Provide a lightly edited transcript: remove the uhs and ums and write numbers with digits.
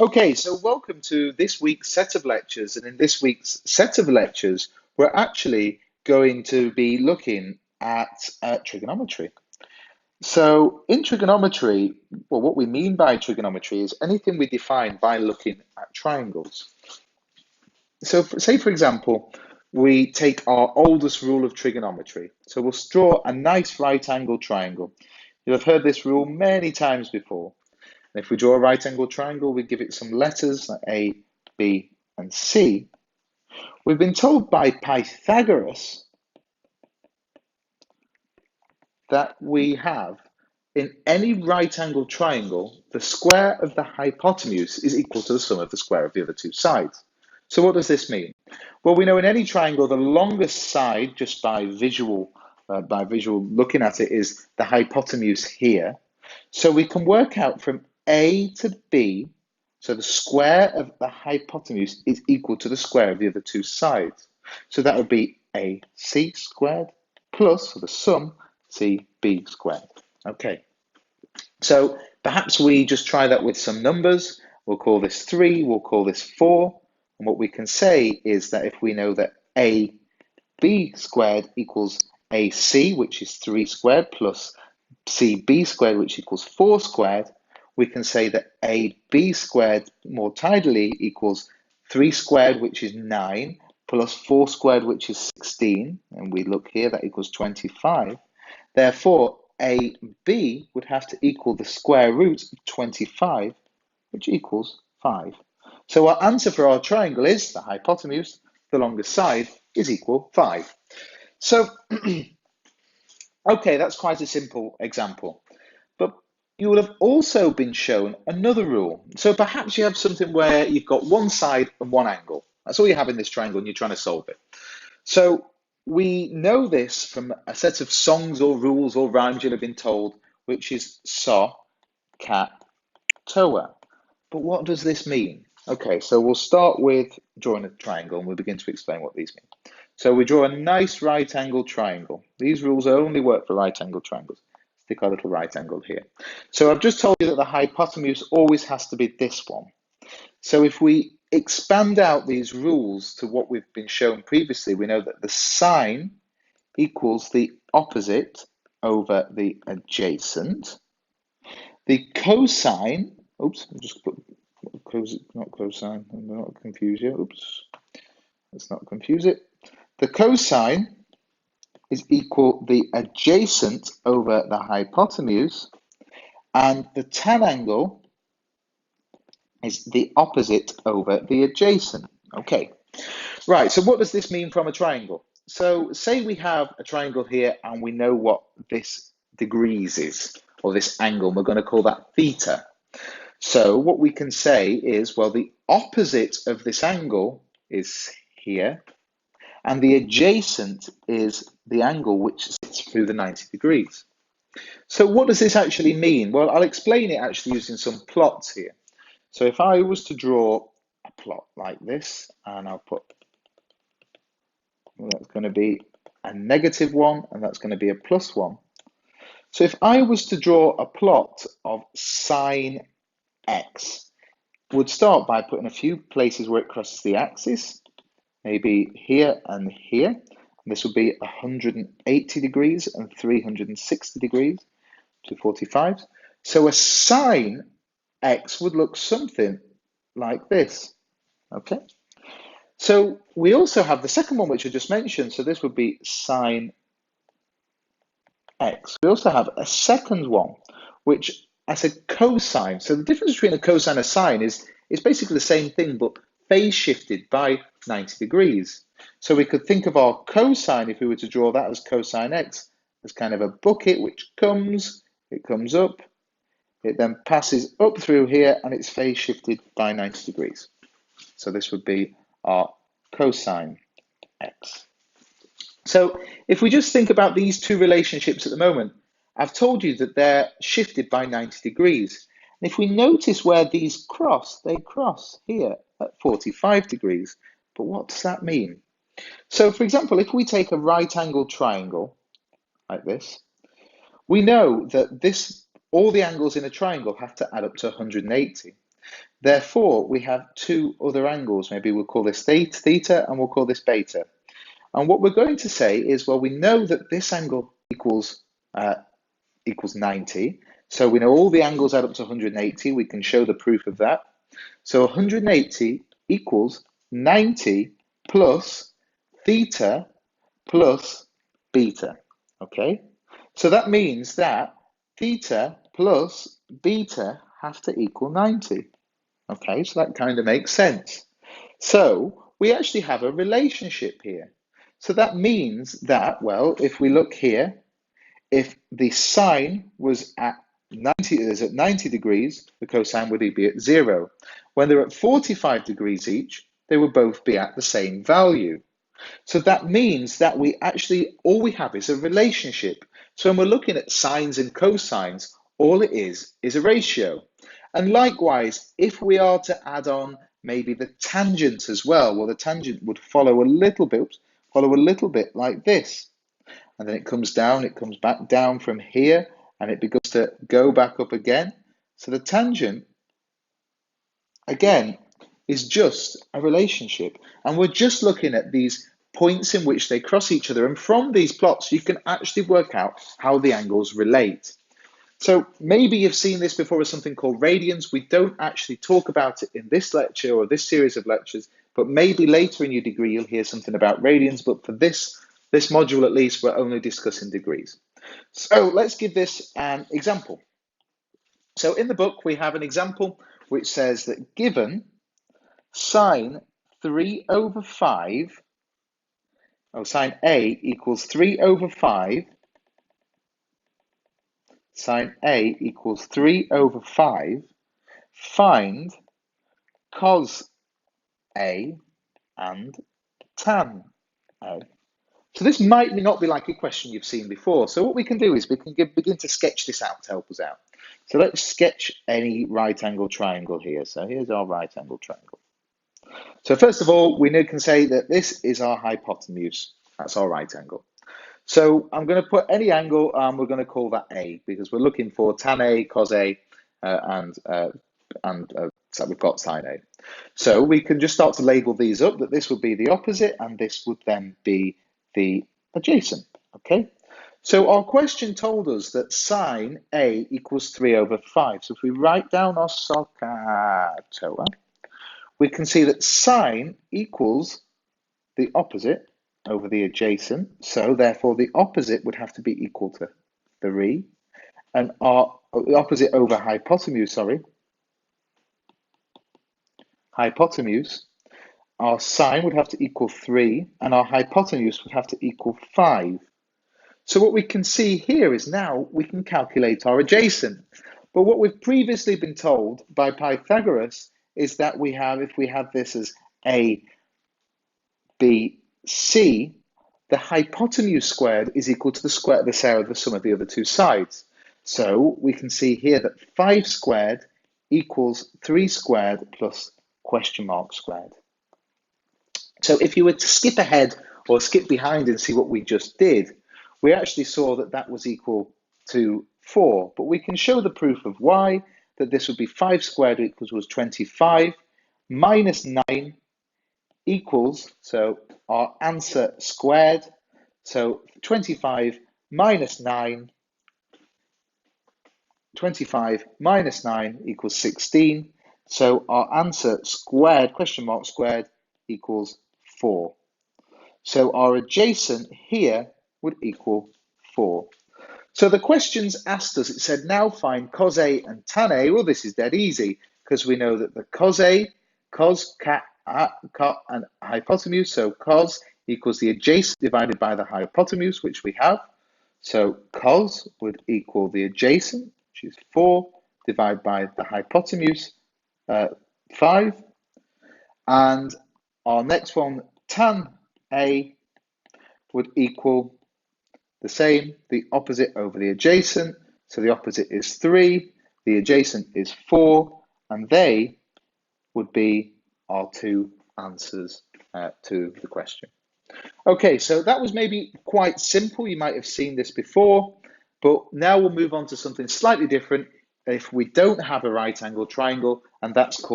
Okay, so welcome to this week's set of lectures. And in this week's set of lectures, we're actually going to be looking at trigonometry. So in trigonometry, well, what we mean by trigonometry is anything we define by looking at triangles. So say, for example, we take our oldest rule of trigonometry. So we'll draw a nice right angle triangle. You'll have heard this rule many times before. And if we draw a right angle triangle, we give it some letters like A, B, and C. We've been told by Pythagoras that we have in any right angle triangle, the square of the hypotenuse is equal to the sum of the square of the other two sides. So what does this mean? Well, we know in any triangle, the longest side, just by visual looking at it, is the hypotenuse here. So we can work out from A to B, so the square of the hypotenuse is equal to the square of the other two sides. So that would be AC squared plus, so the sum, CB squared. Okay, so perhaps we just try that with some numbers. We'll call this 3, we'll call this 4. And what we can say is that if we know that AB squared equals AC, which is 3 squared, plus CB squared, which equals 4 squared, we can say that AB squared more tidily equals 3 squared, which is 9, plus 4 squared, which is 16. And we look here, that equals 25. Therefore, AB would have to equal the square root of 25, which equals 5. So our answer for our triangle is the hypotenuse, the longest side, is equal 5. So, okay, that's quite a simple example. But you will have also been shown another rule. So perhaps you have something where you've got one side and one angle. That's all you have in this triangle and you're trying to solve it. So we know this from a set of songs or rules or rhymes you'll have been told, which is SOH CAH TOA. But what does this mean? Okay, so we'll start with drawing a triangle and we'll begin to explain what these mean. So we draw a nice right angle triangle. These rules only work for right angle triangles. Stick our little right angle here. So I've just told you that the hypotenuse always has to be this one. So if we expand out these rules to what we've been shown previously, we know that the sine equals the opposite over the adjacent. The cosine, oops, I'll just put not cosine, I'm not confuse you, oops, let's not confuse it. The cosine is equal the adjacent over the hypotenuse, and the tan angle is the opposite over the adjacent. Okay, right, so what does this mean from a triangle? So say we have a triangle here and we know what this degrees is, or this angle, we're going to call that theta. So what we can say is, well, the opposite of this angle is here, and the adjacent is the angle which sits through the 90 degrees. So what does this actually mean? Well, I'll explain it actually using some plots here. So if I was to draw a plot like this, and I'll put, well, that's going to be a -1, and that's going to be a +1. So if I was to draw a plot of sine x, would start by putting a few places where it crosses the axis, maybe here and here. And this would be 180 degrees and 360 degrees, 245. So a sine x would look something like this, okay? So we also have the second one, which I just mentioned. So this would be sine x. We also have a second one, which I said cosine. So the difference between a cosine and a sine is basically the same thing, but phase shifted by 90 degrees. So we could think of our cosine, if we were to draw that as cosine x, as kind of a bucket which comes, it comes up, it then passes up through here, and it's phase shifted by 90 degrees. So this would be our cosine x. So if we just think about these two relationships at the moment, I've told you that they're shifted by 90 degrees. And if we notice where these cross, they cross here at 45 degrees. But what does that mean? So for example, if we take a right angle triangle like this, we know that all the angles in a triangle have to add up to 180. Therefore, we have two other angles. Maybe we'll call this theta and we'll call this beta. And what we're going to say is, well, we know that this angle equals 90. So we know all the angles add up to 180. We can show the proof of that. So 180 equals 90 plus theta plus beta. Okay, so that means that theta plus beta have to equal 90. Okay, so that kind of makes sense. So we actually have a relationship here. So that means that, well, if we look here, if the sine was at 90 degrees, the cosine would be at 0. When they're at 45 degrees each, they will both be at the same value. So that means that we actually, all we have is a relationship. So when we're looking at sines and cosines, all it is a ratio. And likewise, if we are to add on maybe the tangent as well, well, the tangent would follow a little bit like this. And then it comes back down from here, and it begins to go back up again. So the tangent, again, is just a relationship. And we're just looking at these points in which they cross each other. And from these plots, you can actually work out how the angles relate. So maybe you've seen this before as something called radians. We don't actually talk about it in this lecture or this series of lectures, but maybe later in your degree you'll hear something about radians. But for this module at least, we're only discussing degrees. So let's give this an example. So in the book, we have an example which says that given sine 3 over 5, sine A equals 3 over 5, sine A equals 3 over 5, find cos A and tan A. So this might not be like a question you've seen before. So what we can do is we can begin to sketch this out to help us out. So let's sketch any right angle triangle here. So here's our right angle triangle. So first of all, we can say that this is our hypotenuse. That's our right angle. So I'm going to put any angle, and we're going to call that A, because we're looking for tan A, cos A, so we've got sine A. So we can just start to label these up, that this would be the opposite, and this would then be the adjacent, okay? So our question told us that sine A equals 3 over 5. So if we write down our SOH CAH TOA, we can see that sine equals the opposite over the adjacent. So therefore the opposite would have to be equal to 3. And the opposite over hypotenuse, hypotenuse, our sine would have to equal 3, and our hypotenuse would have to equal 5. So what we can see here is now we can calculate our adjacent. But what we've previously been told by Pythagoras is that if we have this as A, B, C, the hypotenuse squared is equal to the square of the sum of the other two sides. So we can see here that 5 squared equals 3 squared plus question mark squared. So if you were to skip ahead or skip behind and see what we just did, we actually saw that that was equal to 4. But we can show the proof of why, that this would be 5 squared equals 25 minus 9 equals, so our answer squared, so 25 minus 9 equals 16. So our answer squared, question mark squared, equals 4. So our adjacent here would equal 4. So the questions asked us, it said, now find cos A and tan A. Well, this is dead easy, because we know that the cos, and hypotenuse, so cos equals the adjacent divided by the hypotenuse, which we have. So cos would equal the adjacent, which is 4, divided by the hypotenuse, 5. And our next one, tan A, would equal the same, the opposite over the adjacent. So the opposite is 3, the adjacent is 4, and they would be our two answers to the question. Okay, so that was maybe quite simple. You might have seen this before, but now we'll move on to something slightly different if we don't have a right angle triangle, and that's called